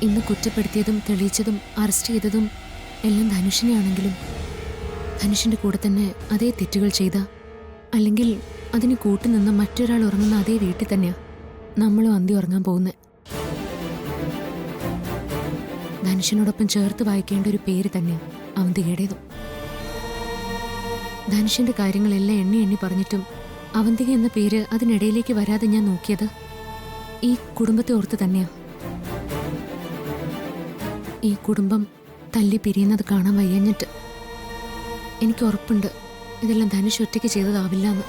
ഇന്ന് കുറ്റപ്പെടുത്തിയതും തെളിയിച്ചതും അറസ്റ്റ് ചെയ്തതും എല്ലാം ധനുഷിനെയാണെങ്കിലും ധനുഷിന്റെ കൂടെ തന്നെ അതേ തെറ്റുകൾ ചെയ്ത, അല്ലെങ്കിൽ അതിന് കൂട്ടുനിന്ന മറ്റൊരാൾ ഉറങ്ങുന്ന അതേ വീട്ടിൽ തന്നെയാ നമ്മളും അന്തി ഉറങ്ങാൻ പോകുന്നത്. ധനുഷിനോടൊപ്പം ചേർത്ത് വായിക്കേണ്ട ഒരു പേര് തന്നെയാ അവന്തികയുടേതും. ധനുഷിന്റെ കാര്യങ്ങളെല്ലാം എണ്ണി എണ്ണി പറഞ്ഞിട്ടും അവന്തിക എന്ന പേര് അതിനിടയിലേക്ക് വരാതെ ഞാൻ നോക്കിയത് ഈ കുടുംബത്തെ ഓർത്ത് തന്നെയാ. ഈ കുടുംബം തല്ലി പിരിയുന്നത് കാണാൻ വയ്യഞ്ഞിട്ട് എനിക്ക് ഉറപ്പുണ്ട് ഇതെല്ലാം ധനുഷ് ഒറ്റയ്ക്ക് ചെയ്തതാവില്ല എന്ന്.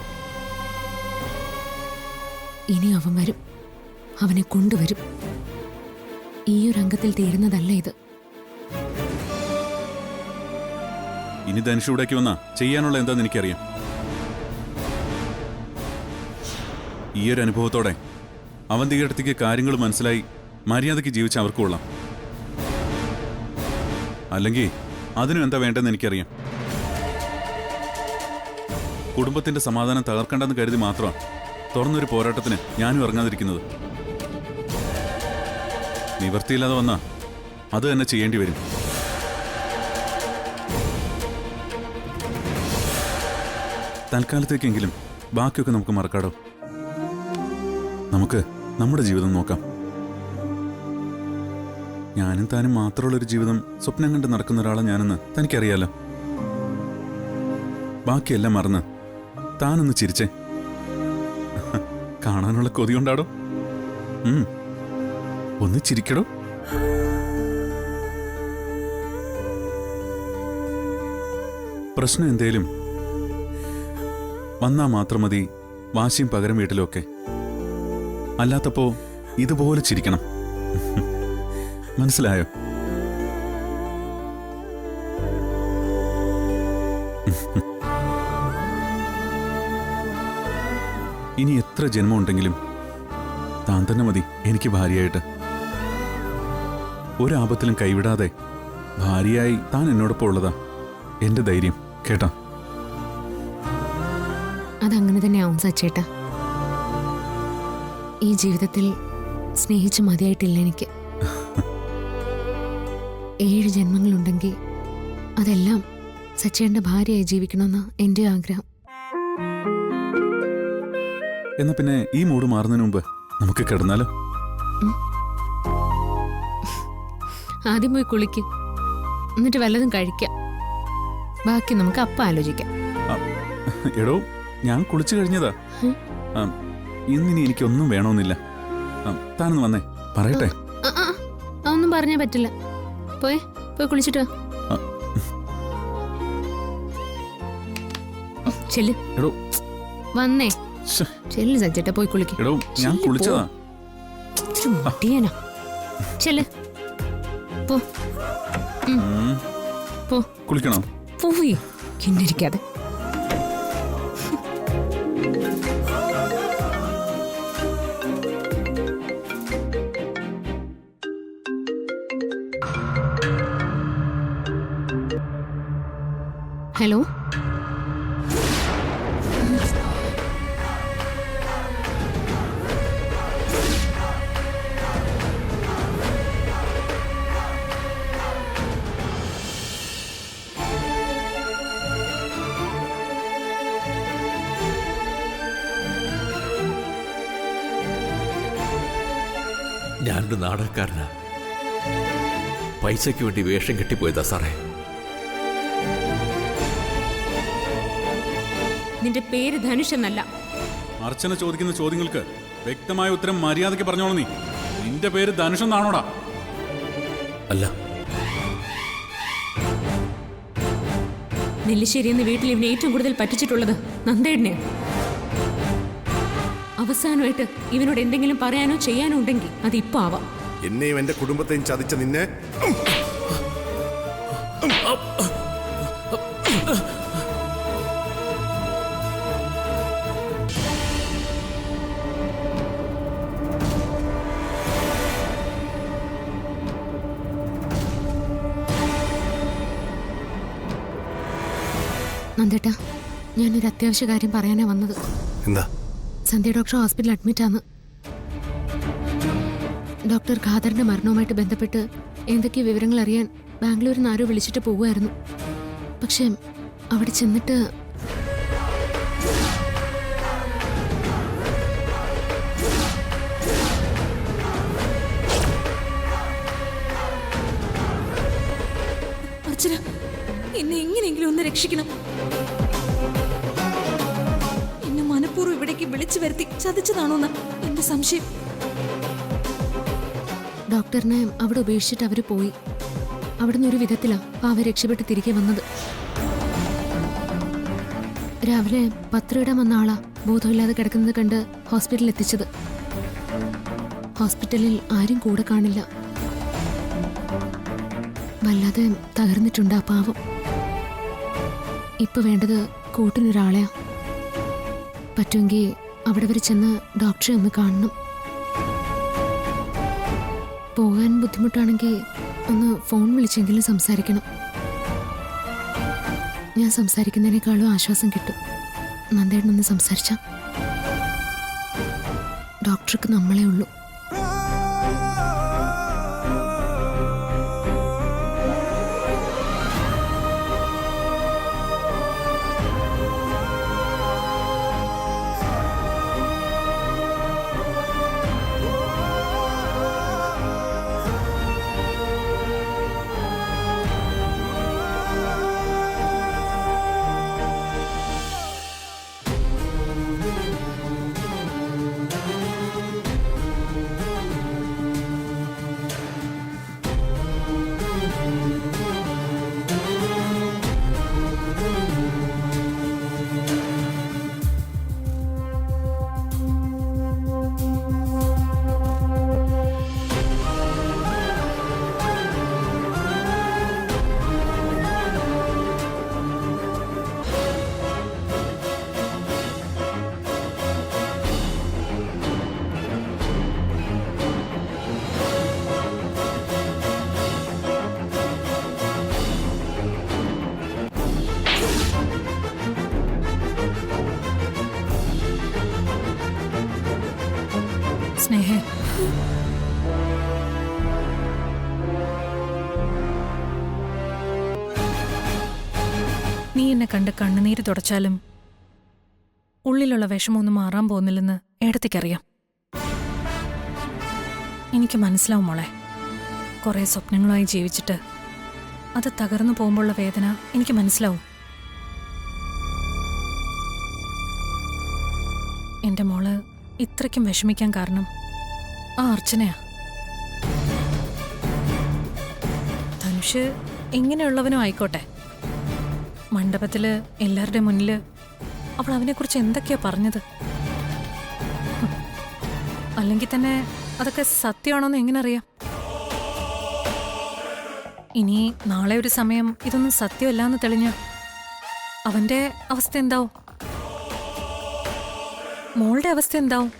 ഇനി അവൻ വരും, അവനെ കൊണ്ടുവരും. ഈ ഒരു അംഗത്തിൽ തീരുന്നതല്ല ഇത്. ഇനി ധനുഷ് ഇവിടേക്ക് വന്നാ ചെയ്യാനുള്ള എന്താന്ന് എനിക്കറിയാം. ഈ ഒരു അനുഭവത്തോടെ അവന്തികടുത്തേക്ക് കാര്യങ്ങൾ മനസ്സിലായി മര്യാദയ്ക്ക് ജീവിച്ച അവർക്ക് കൊള്ളാം. അല്ലെങ്കിൽ അതിനും എന്താ വേണ്ടെന്ന് എനിക്കറിയാം. കുടുംബത്തിന്റെ സമാധാനം തകർക്കണ്ടെന്ന് കരുതി മാത്രമാണ് തുറന്നൊരു പോരാട്ടത്തിന് ഞാനും ഇറങ്ങാതിരിക്കുന്നത്. നിവർത്തിയില്ലാതെ വന്നാ അത് തന്നെ ചെയ്യേണ്ടി വരും. തൽക്കാലത്തേക്കെങ്കിലും ബാക്കിയൊക്കെ നമുക്ക് മറക്കാടോ. നമുക്ക് നമ്മുടെ ജീവിതം നോക്കാം. ഞാനും താനും മാത്രമുള്ളൊരു ജീവിതം സ്വപ്നം കണ്ട് നടക്കുന്ന ഒരാളെ ഞാനെന്ന് തനിക്കറിയാലോ. ബാക്കിയെല്ലാം മറന്ന് താനൊന്ന് ചിരിച്ചേ. കാണാനുള്ള കൊതി കൊണ്ടാടോ. ഒന്ന് ചിരിക്കടോ. പ്രശ്നം എന്തേലും വന്നാ മാത്രം മതി വാശിയും പകരം വീട്ടിലൊക്കെ. അല്ലാത്തപ്പോ ഇതുപോലെ ചിരിക്കണം. മനസ്സിലായോ? ഇനി എത്ര ജന്മം ഉണ്ടെങ്കിലും താൻ തന്നെ മതി എനിക്ക് ഭാര്യയായിട്ട്. ഒരാപത്തിലും കൈവിടാതെ ഭാര്യയായി താൻ എന്നോടൊപ്പം ഉള്ളതാ എന്റെ ധൈര്യം. കേട്ടാ? അതങ്ങനെ തന്നെയാവും സച്ചേട്ടാ. ഈ ജീവിതത്തിൽ സ്നേഹിച്ച് മതിയായിട്ടില്ല എനിക്ക്. 7 ജന്മങ്ങളുണ്ടെങ്കിൽ അതെല്ലാം സച്ചേട്ടന്റെ ഭാര്യയായി ജീവിക്കണമെന്ന എന്റെ ആഗ്രഹം. എന്നാ പിന്നെ ഈ മൂഡ് മാറുന്നതിന് മുമ്പ് നമുക്ക് കിടന്നാലോ? ആദ്യം പോയി കുളിക്ക്, എന്നിട്ട് വല്ലതും കഴിക്കാം. ബാക്കി നമുക്ക് അപ്പം ആലോചിക്കാം. എടോ, ഞാൻ കുളിച്ചു കഴിഞ്ഞതാ. ഇന്നിനി എനിക്കൊന്നും വേണമെന്നില്ല. താനൊന്ന് വന്നേ, പറയട്ടെ. അതൊന്നും പറഞ്ഞാ പറ്റില്ല. പോയി കുളിച്ചിട്ടോ. ചെല്ല്. എടോ വന്നേ, ചെല്ല് സജ്ജട്ട, പോയി കുളിക്ക്. എടോ, ഞാൻ കുളിച്ചതാ. ചെല്ല്, പോ. കുളിക്കണോ? പോയി കിന്നിരിക്കാതെ. ഹലോ, ഞാനൊരു നാടകക്കാരനാ. പൈസയ്ക്ക് വേണ്ടി വേഷം കെട്ടിപ്പോയതാ സാറേ. നിന്റെ പേര് ധനുഷ് എന്നല്ല. അർച്ചന ചോദിക്കുന്ന ചോദ്യങ്ങൾക്ക് വ്യക്തമായ ഉത്തരം മര്യാദയ്ക്ക് പറഞ്ഞോളൂ. നീ നിന്റെ പേര് ധനുഷ് എന്നാണോടാ? അല്ല. നെല്ലിശ്ശേരി എന്ന വീട്ടിൽ ഇവനെ ഏറ്റവും കൂടുതൽ പറ്റിച്ചിട്ടുള്ളത് നന്ദേടനെയാ. അവസാനമായിട്ട് ഇവനോട് എന്തെങ്കിലും പറയാനോ ചെയ്യാനോ ഉണ്ടെങ്കിൽ അത് ഇപ്പൊ ആവാം. എന്നെയും എന്റെ കുടുംബത്തെയും ചതിച്ച നിന്നെ നന്ദേട്ടാ, ഞാനൊരു അത്യാവശ്യ കാര്യം പറയാനാ വന്നത്. എന്താ? സന്ധ്യ ഡോക്ടർ ഹോസ്പിറ്റലിൽ അഡ്മിറ്റ് ആണ്. ഡോക്ടർ ഖാദറിന്റെ മരണവുമായിട്ട് ബന്ധപ്പെട്ട് എന്തൊക്കെ വിവരങ്ങൾ അറിയാൻ ബാംഗ്ലൂരിൽ നിന്ന് ആരോ വിളിച്ചിട്ട് പോവുമായിരുന്നു. പക്ഷെ അവിടെ ചെന്നിട്ട് അർച്ചന, എന്നെ എങ്ങനെയെങ്കിലും ഒന്ന് രക്ഷിക്കണം. എന്നെ മനഃപൂർവ്വം ഇവിടേക്ക് വിളിച്ചു വരുത്തി ചതിച്ചതാണോന്ന് എന്റെ സംശയം. ഡോക്ടറിനെ അവിടെ ഉപേക്ഷിച്ചിട്ട് അവര് പോയി. അവിടുന്ന് ഒരു വിധത്തിലാ പാവ രക്ഷപ്പെട്ട് തിരികെ വന്നത്. രാവിലെ പത്രിടാൻ വന്ന ആളാ ബോധമില്ലാതെ കിടക്കുന്നത് കണ്ട് ഹോസ്പിറ്റലിൽ എത്തിച്ചത്. ഹോസ്പിറ്റലിൽ ആരും കൂടെ കാണില്ല. വല്ലാതെ തകർന്നിട്ടുണ്ട് ആ പാവം. ഇപ്പൊ വേണ്ടത് കൂട്ടിനൊരാളെയാ. പറ്റുമെങ്കിൽ അവിടെ വരെ ചെന്ന് ഡോക്ടറെ ഒന്ന് കാണണം. പോകാൻ ബുദ്ധിമുട്ടാണെങ്കിൽ ഒന്ന് ഫോൺ വിളിച്ചെങ്കിലും സംസാരിക്കണം. ഞാൻ സംസാരിക്കുന്നതിനേക്കാളും ആശ്വാസം കിട്ടും. നന്ദേട്ടനൊന്ന് സംസാരിച്ചാ. ഡോക്ടർക്ക് നമ്മളേ ഉള്ളൂ. സ്നേഹേ, നീ എന്നെ കണ്ട് കണ്ണുനീര് തുടച്ചാലും ഉള്ളിലുള്ള വിഷമൊന്നും മാറാൻ പോകുന്നില്ലെന്ന് ഏടത്തിക്കറിയാം. എനിക്ക് മനസ്സിലാവും മോളെ. കുറേ സ്വപ്നങ്ങളുമായി ജീവിച്ചിട്ട് അത് തകർന്നു പോകുമ്പോഴുള്ള വേദന എനിക്ക് മനസ്സിലാവും. എന്റെ മോള് ഇത്രയ്ക്കും വിഷമിക്കാൻ കാരണം ആ അർച്ചനയാ. ധനുഷ് എങ്ങനെയുള്ളവനും ആയിക്കോട്ടെ, മണ്ഡപത്തില് എല്ലാവരുടെ മുന്നില് അവൾ അവനെക്കുറിച്ച് എന്തൊക്കെയാ പറഞ്ഞത്. അല്ലെങ്കിൽ തന്നെ അതൊക്കെ സത്യമാണോന്ന് എങ്ങനെ അറിയാം? ഇനി നാളെ ഒരു സമയം ഇതൊന്നും സത്യമല്ലാന്ന് തെളിഞ്ഞ അവന്റെ അവസ്ഥ എന്താവും? മോളുടെ അവസ്ഥ എന്താവും?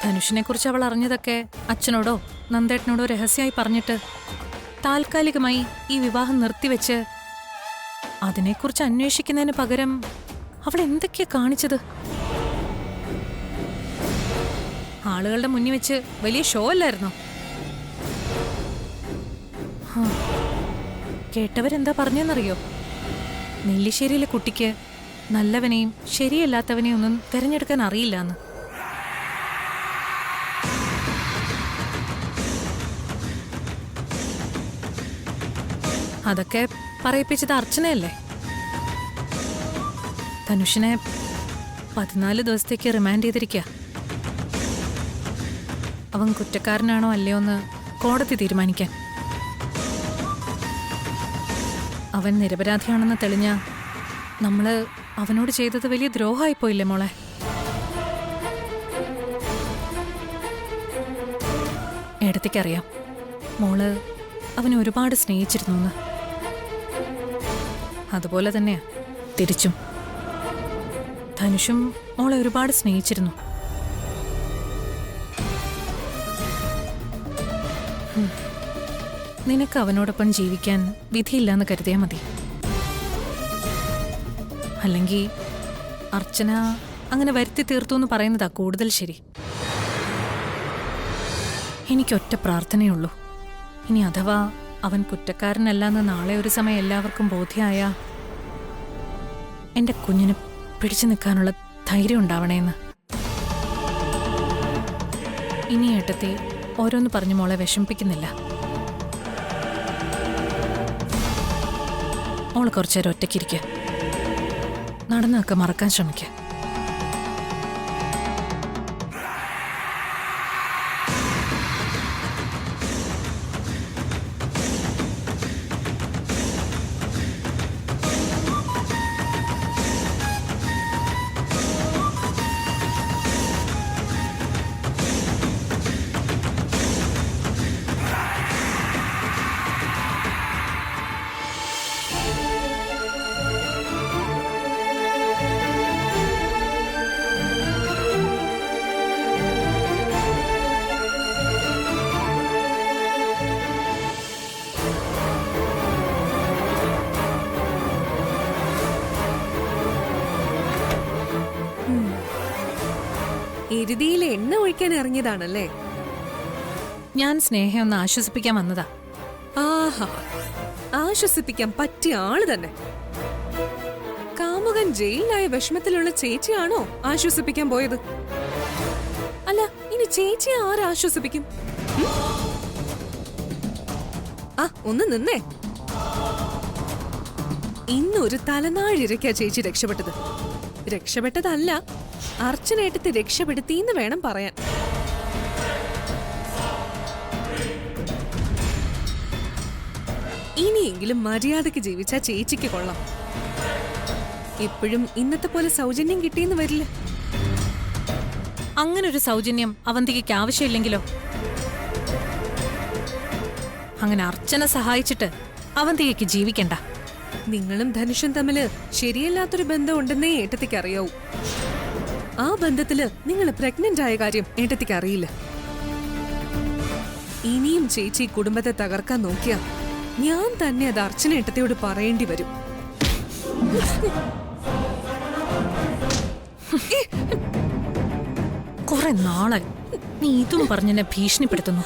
ധനുഷിനെ കുറിച്ച് അവൾ അറിഞ്ഞതൊക്കെ അച്ഛനോടോ നന്ദേട്ടനോടോ രഹസ്യമായി പറഞ്ഞിട്ട് താൽക്കാലികമായി ഈ വിവാഹം നിർത്തിവെച്ച് അതിനെക്കുറിച്ച് അന്വേഷിക്കുന്നതിന് പകരം അവൾ എന്തൊക്കെയാ കാണിച്ചത്? ആളുകളുടെ മുന്നിൽ വെച്ച് വലിയ ഷോ അല്ലായിരുന്നോ? കേട്ടവരെന്താ പറഞ്ഞെന്നറിയോ? നെല്ലിശ്ശേരിയിലെ കുട്ടിക്ക് നല്ലവനെയും ശരിയല്ലാത്തവനെയും ഒന്നും തിരഞ്ഞെടുക്കാൻ അറിയില്ലാന്ന്. അതൊക്കെ പറയിപ്പിച്ചത് അർച്ചനയല്ലേ? ധനുഷിനെ 14 ദിവസത്തേക്ക് റിമാൻഡ് ചെയ്തിരിക്കുക. അവൻ കുറ്റക്കാരനാണോ അല്ലയോ എന്ന് കോടതി തീരുമാനിക്കാൻ. അവൻ നിരപരാധിയാണെന്ന് തെളിഞ്ഞ നമ്മള് അവനോട് ചെയ്തത് വലിയ ദ്രോഹമായിപ്പോയില്ലേ മോളെ? ഏടത്തിക്കറിയാം മോള് അവനെ ഒരുപാട് സ്നേഹിച്ചിരുന്നു. അതുപോലെ തന്നെയാ തിരിച്ചും. ധനുഷും മോളെ ഒരുപാട് സ്നേഹിച്ചിരുന്നു. നിനക്ക് അവനോടൊപ്പം ജീവിക്കാൻ വിധിയില്ലാന്ന് കരുതിയാൽ മതി. അല്ലെങ്കിൽ അർച്ചന അങ്ങനെ വരുത്തി തീർത്തു എന്ന് പറയുന്നതാ കൂടുതൽ ശരി. എനിക്കൊറ്റ പ്രാർത്ഥനയുള്ളൂ. ഇനി അഥവാ അവൻ കുറ്റക്കാരനല്ലെന്ന് നാളെ ഒരു സമയം എല്ലാവർക്കും ബോധ്യമായ എന്റെ കുഞ്ഞിന് പിടിച്ചു നിൽക്കാനുള്ള ധൈര്യം ഉണ്ടാവണേന്ന്. ഇനി ഏട്ടത്തി ഓരോന്ന് പറഞ്ഞു മോളെ വിഷമിപ്പിക്കുന്നില്ല. മോള് കുറച്ചേരം ഒറ്റയ്ക്കിരിക്കുക, നടന്നൊക്കെ മറക്കാൻ ശ്രമിക്കുക. എരുതിയിൽ എണ്ണ ഒഴിക്കാൻ ഇറങ്ങിയതാണല്ലേ? ഞാൻ സ്നേഹം ഒന്ന് ആശ്വസിപ്പിക്കാൻ വന്നതാ. ആഹാ, ആശ്വസിപ്പിക്കാൻ പറ്റിയ ആള് തന്നെ. കാമുകൻ ജയിലിലായ വിഷമത്തിലുള്ള ചേച്ചിയാണോ ആശ്വസിപ്പിക്കാൻ പോയത്? അല്ല, ഇനി ചേച്ചിയെ ആരാശ്വസിപ്പിക്കും? ആ, ഒന്ന് നിന്നേ. ഇന്നൊരു തലനാഴിരക്കാ ചേച്ചി രക്ഷപ്പെട്ടത്. രക്ഷപ്പെട്ടതല്ല, അർച്ചനേട്ടത്തെ രക്ഷപ്പെടുത്തിന്ന് വേണം പറയാൻ. ഇനിയെങ്കിലും മര്യാദയ്ക്ക് ജീവിച്ച ചേച്ചിക്ക് കൊള്ളാം. ഇപ്പോഴും ഇന്നത്തെ പോലെ സൗജന്യം കിട്ടിയെന്ന് വരില്ല. അങ്ങനൊരു സൗജന്യം അവന്തികയ്ക്ക് ആവശ്യമില്ലെങ്കിലോ? അങ്ങനെ അർച്ചന സഹായിച്ചിട്ട് അവന്തികയ്ക്ക് ജീവിക്കണ്ട. നിങ്ങളും ധനുഷും തമ്മില് ശരിയല്ലാത്തൊരു ബന്ധം ഉണ്ടെന്നേ ഏട്ടത്തിക്ക് അറിയാവൂ. ആ ബന്ധത്തില് നിങ്ങൾ പ്രഗ്നന്റ് ആയ കാര്യം ഏട്ടത്തിക്ക് അറിയില്ല. ഇനിയും ചേച്ചി കുടുംബത്തെ തകർക്കാൻ നോക്കിയാ ഞാൻ തന്നെ അത് അർച്ചന ഏട്ടത്തിയോട് പറയേണ്ടി വരും. കുറെ നാളായി നീ ഇതും പറഞ്ഞെന്നെ ഭീഷണിപ്പെടുത്തുന്നു.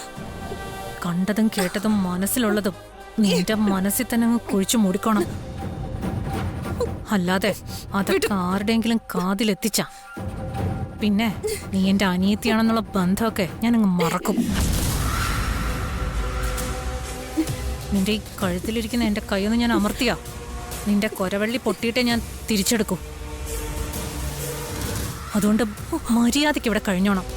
കണ്ടതും കേട്ടതും മനസ്സിലുള്ളതും നിന്റെ മനസ്സിൽ തന്നെ അങ്ങ് കുഴിച്ചു മൂടിക്കോണം. അല്ലാതെ അതൊക്കെ ആരുടെയെങ്കിലും കാതിലെത്തിച്ച പിന്നെ നീ എന്റെ അനിയത്തിയാണെന്നുള്ള ബന്ധമൊക്കെ ഞാനങ്ങ് മറക്കും. നിന്റെ ഈ കഴുത്തിലിരിക്കുന്ന എന്റെ കൈയൊന്ന് ഞാൻ അമർത്തിയാ നിന്റെ കൊരവള്ളി പൊട്ടിയിട്ടേ ഞാൻ തിരിച്ചെടുക്കൂ. അതുകൊണ്ട് മര്യാദയ്ക്ക് ഇവിടെ കഴിഞ്ഞോണം.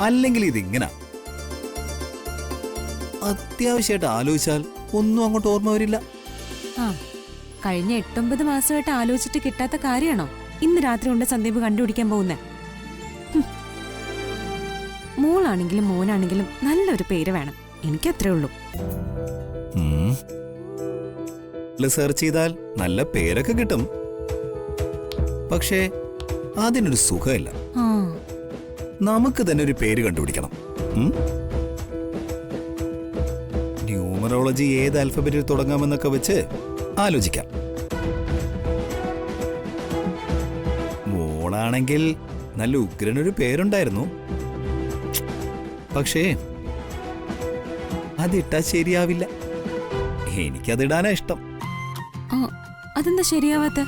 അല്ലെങ്കിൽ ഇതിങ്ങനെ അത്യാവശ്യമായിട്ട് ആലോചിച്ചാൽ ഒന്നും അങ്ങോട്ട് ഓർമ്മ വരില്ല. ആ, കഴിഞ്ഞ 8-9 മാസമായിട്ട് ആലോചിച്ചിട്ട് കിട്ടാത്ത കാര്യമാണോ ഇന്ന് രാത്രി കൊണ്ട് സന്ദീപ് കണ്ടുപിടിക്കാൻ പോകുന്നേ? മോളാണെങ്കിലും മോനാണെങ്കിലും നല്ലൊരു പേര് വേണം. എനിക്കത്രേ ഉള്ളൂ. സെർച്ച് ചെയ്താൽ നല്ല പേരൊക്കെ കിട്ടും, പക്ഷേ അതിനൊരു സുഖമില്ല. നമുക്ക് തന്നെ ഒരു പേര് കണ്ടുപിടിക്കണം. ന്യൂമറോളജി ഏത് ആൽഫബറ്റിൽ തുടങ്ങാമെന്നൊക്കെ വെച്ച് ആലോചിക്കാം. മോളാണെങ്കിൽ നല്ല ഉഗ്രനൊരു പേരുണ്ടായിരുന്നു, പക്ഷേ അതിട്ടാ ശരിയാവില്ല. എനിക്കതിടാനാ ഇഷ്ടം. അതെന്താ ശരിയാവാത്ത?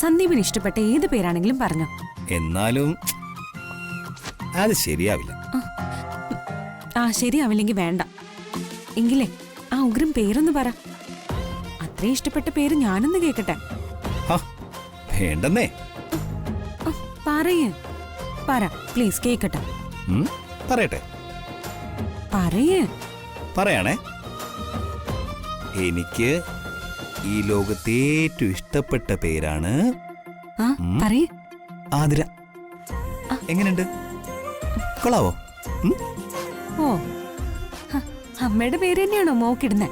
സന്ദീപിന് ഇഷ്ടപ്പെട്ട ഏത് പേരാണെങ്കിലും പറഞ്ഞോ. എന്നാലും അത് ശരിയാവില്ല. ശരിയാവില്ലെങ്കിൽ വേണ്ട. എങ്കിലേ ആ ഉഗ്രം പേരൊന്ന് പറ. അത്രയും ഇഷ്ടപ്പെട്ട പേര് ഞാനൊന്ന് കേക്കട്ടെ. ഹാ, വേണ്ടെന്നേ. പറയേ, പറ പ്ലീസ്, കേക്കട്ടെ. പറയട്ടെ, പറയേ. പറയാണേ. എനിക്ക് ഈ ലോകത്തെ ഏറ്റവും ഇഷ്ടപ്പെട്ട പേരാണ് ആ പറയേ. ആതിര. എങ്ങനെയുണ്ട്? കൊള്ളാവോ? ഓ, അമ്മയുടെ പേര് തന്നെയാണോ മോക്കിടുന്നേ?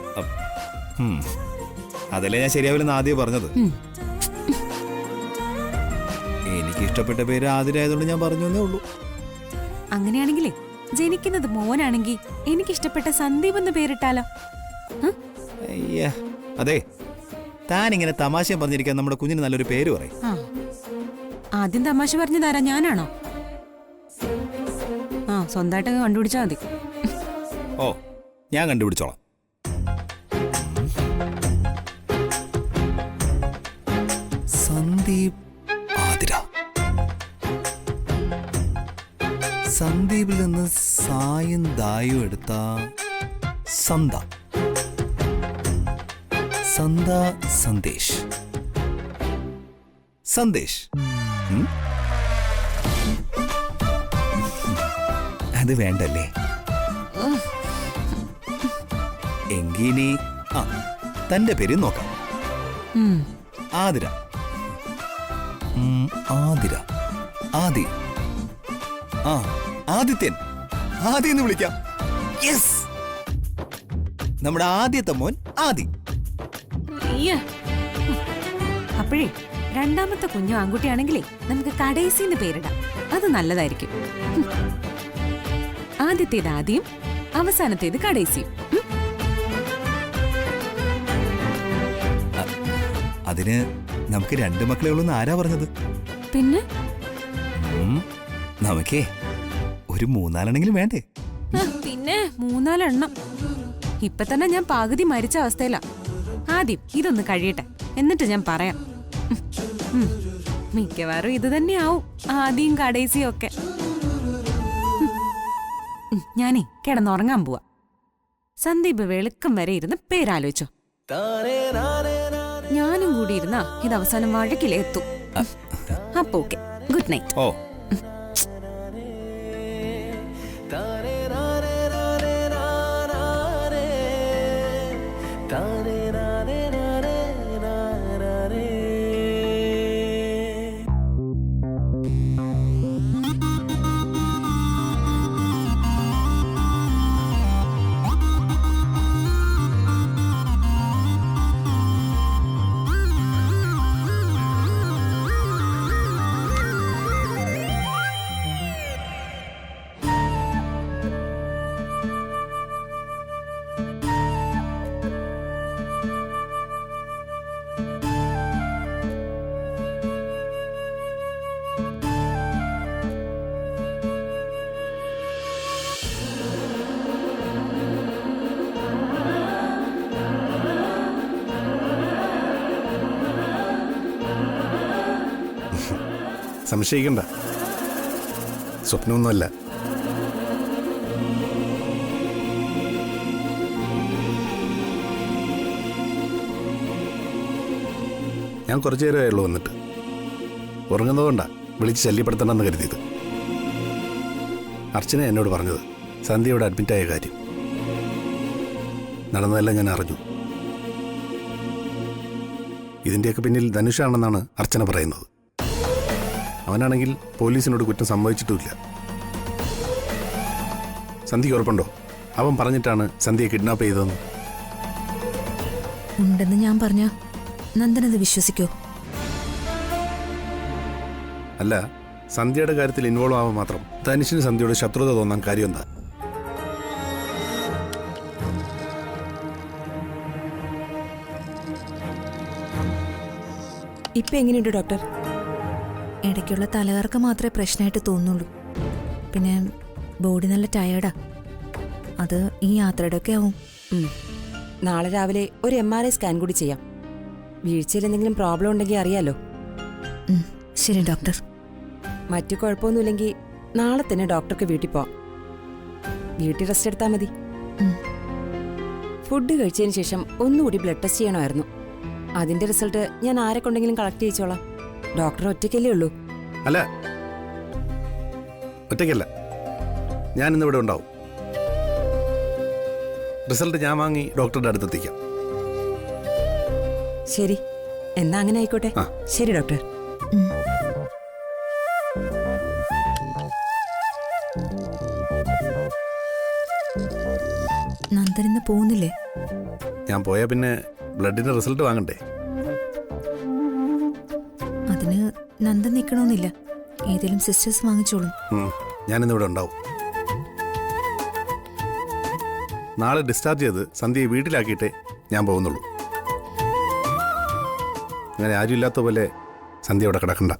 അതല്ലേ ഞാൻ ശരിയാവില്ലെന്ന് ആദ്യം പറഞ്ഞത്. എനിക്ക് ഇഷ്ടപ്പെട്ട പേര് ആതിര ആയതുകൊണ്ട് ഞാൻ പറഞ്ഞു എന്നേ ഉള്ളൂ. അങ്ങനെയാണെങ്കിലേ ജനിക്കുന്നത് മോനാണെങ്കിൽ എനിക്കിഷ്ടപ്പെട്ട സന്ദീപ് എന്ന് പേരിട്ടാലോ? അയ്യ, അതെ, താൻ ഇങ്ങനെ തമാശ പറഞ്ഞിരിക്കാൻ നമ്മുടെ കുഞ്ഞിന് നല്ലൊരു പേര് പറയും. ആദ്യം തമാശ പറഞ്ഞതാരാ, ഞാനാണോ? ആ, സ്വന്തമായിട്ടൊക്കെ കണ്ടുപിടിച്ചാ മതി. ഓ, ഞാൻ കണ്ടുപിടിച്ചോളാം. സന്ദീപ് ആതിര. സന്ദീപിൽ നിന്ന് സായും ദായും എടുത്ത സന്ത. സന്ത സന്ദേശ്. സന്ദേശ്. അത് വേണ്ടല്ലേ? എങ്കിനി തന്റെ പേര് നോക്കാം. ആതിര. ആതിര. ആദി. ആദിത്യൻ. ആദി എന്ന് വിളിക്കാം. യെസ്, നമ്മുടെ ആദ്യത്തെ മോൻ ആദി. അപ്പോഴേ രണ്ടാമത്തെ കുഞ്ഞു ആൺകുട്ടിയാണെങ്കിലേ നമുക്ക് കടേസിന്ന് പേരിടാം. അത് നല്ലതായിരിക്കും. ആദ്യത്തേത് ആദ്യം, അവസാനത്തേത് കടേസിയും. അതിന് നമുക്ക് 2 മക്കളെ ഉള്ളൂ എന്ന് ആരാ പറഞ്ഞത്? പിന്നെ നമുക്കേ ഒരു 3-4 വേണ്ടേ? പിന്നെ 3-4. ഇപ്പൊ തന്നെ ഞാൻ പകുതി മരിച്ച അവസ്ഥയിലാ. ആദ്യം ഇതൊന്ന് കഴിയട്ടെ, എന്നിട്ട് ഞാൻ പറയാം. മിക്കവാറും ഇത് തന്നെയാവും ആദ്യം കടേസിയും ഒക്കെ. ഞാനേ കിടന്നുറങ്ങാൻ പോവാ. സന്ദീപ് വെളുക്കം വരെ ഇരുന്ന് പേരാലോചിച്ചോ. ഞാനും കൂടി ഇരുന്നാ ഇത് അവസാനം വഴക്കിലെത്തും. അപ്പൊ ഓക്കെ, ഗുഡ് നൈറ്റ്. ഓ, സംശയിക്കണ്ട, സ്വപ്നമൊന്നുമല്ല. ഞാൻ കുറച്ചു നേരമായുള്ളൂ വന്നിട്ട്. ഉറങ്ങുന്നതുകൊണ്ടാ വിളിച്ച് ശല്യപ്പെടുത്തണമെന്ന് കരുതിയത്. അർച്ചന എന്നോട് പറഞ്ഞത് സന്ധ്യയോട് അഡ്മിറ്റായ കാര്യം. നടന്നതെല്ലാം ഞാൻ അറിഞ്ഞു. ഇതിൻ്റെയൊക്കെ പിന്നിൽ ധനുഷാണെന്നാണ് അർച്ചന പറയുന്നത്. അവനാണെങ്കിൽ പോലീസിനോട് കുറ്റം സമ്മതിച്ചിട്ടുമില്ല. സന്ധ്യയ്ക്ക് ഉറപ്പുണ്ടോ അവൻ പറഞ്ഞിട്ടാണ് സന്ധ്യയെ കിഡ്നാപ്പ് ചെയ്തതെന്ന്? ഉണ്ടെന്ന് ഞാൻ പറഞ്ഞ നന്ദനത് വിശ്വസിക്കോ? അല്ല, സന്ധ്യയുടെ കാര്യത്തിൽ ഇൻവോൾവ് ആവാൻ മാത്രം ധനുഷിന് സന്ധ്യയോട് ശത്രുത തോന്നാൻ കാര്യം എന്താ? ഇപ്പൊ എങ്ങനെയുണ്ട് ഡോക്ടർ? ഇടയ്ക്കുള്ള തലകറക്കം മാത്രമേ പ്രശ്നമായിട്ട് തോന്നുള്ളൂ. പിന്നെ ബോഡി നല്ല ടയേർഡാ. അത് ഈ യാത്രയുടെ ഒക്കെ ആവും. നാളെ രാവിലെ ഒരു MRI സ്കാൻ കൂടി ചെയ്യാം. വീഴ്ചയിൽ എന്തെങ്കിലും പ്രോബ്ലം ഉണ്ടെങ്കിൽ അറിയാലോ. ശരി ഡോക്ടർ. മറ്റു കുഴപ്പമൊന്നുമില്ലെങ്കിൽ നാളെ തന്നെ ഡോക്ടർക്ക് വീട്ടിൽ പോവാം. വീട്ടിൽ റെസ്റ്റ് എടുത്താൽ മതി. ഫുഡ് കഴിച്ചതിന് ശേഷം ഒന്നുകൂടി ബ്ലഡ് ടെസ്റ്റ് ചെയ്യണമായിരുന്നു. അതിന്റെ റിസൾട്ട് ഞാൻ ആരെ കൊണ്ടെങ്കിലും കളക്ട് ചെയ്യിച്ചോളാം. ഡോക്ടർ ഒറ്റയ്ക്കല്ലേ ഉള്ളൂ. അല്ല, ഒറ്റയ്ക്കല്ല, ഞാൻ ഇന്നിവിടെ ഉണ്ടാവും. റിസൾട്ട് ഞാൻ വാങ്ങി ഡോക്ടറുടെ അടുത്തെത്തിക്കാം. ശരി, എന്നാ അങ്ങനെ ആയിക്കോട്ടെ. ആ. ശരി ഡോക്ടർ. നന്ദനിന്ന് പോകുന്നില്ലേ? ഞാൻ പോയാൽ പിന്നെ ബ്ലഡിന്റെ റിസൾട്ട് വാങ്ങണ്ടേ? അതിന് നന്ദൻ നിൽക്കണമെന്നില്ല. ഏതെങ്കിലും സിസ്റ്റേഴ്സ് വാങ്ങിച്ചോളും. ഞാനിന്നിവിടെ ഉണ്ടാവും. നാളെ ഡിസ്ചാർജ് ചെയ്ത് സന്ധ്യയെ വീട്ടിലാക്കിയിട്ടേ ഞാൻ പോകുന്നുള്ളൂ. അങ്ങനെ ആരും ഇല്ലാത്ത പോലെ സന്ധ്യ അവിടെ കിടക്കണ്ട.